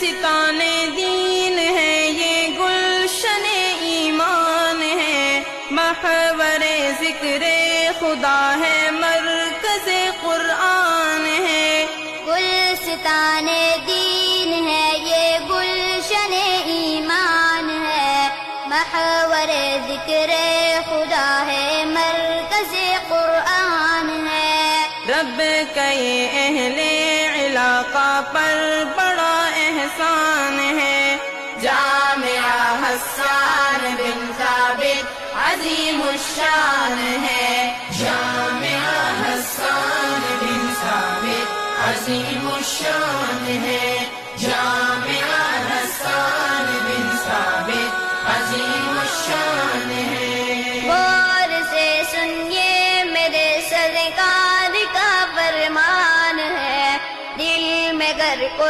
گلستان دین ہے، یہ گلشن ایمان ہے، محور ذکر خدا ہے، مرکز قرآن ہے۔ گلستان دین ہے، یہ گلشن ایمان ہے، محور ذکر خدا ہے، مرکز قرآن ہے۔ رب کا یہ اہل علاقہ پر بڑا احسان ہے، جامعہ حسان بن ثابت عظیم الشان ہے، جامعہ حسان بن ثابت عظیم الشان ہے، جامعہ حسان بن ثابت عظیم الشان ہے۔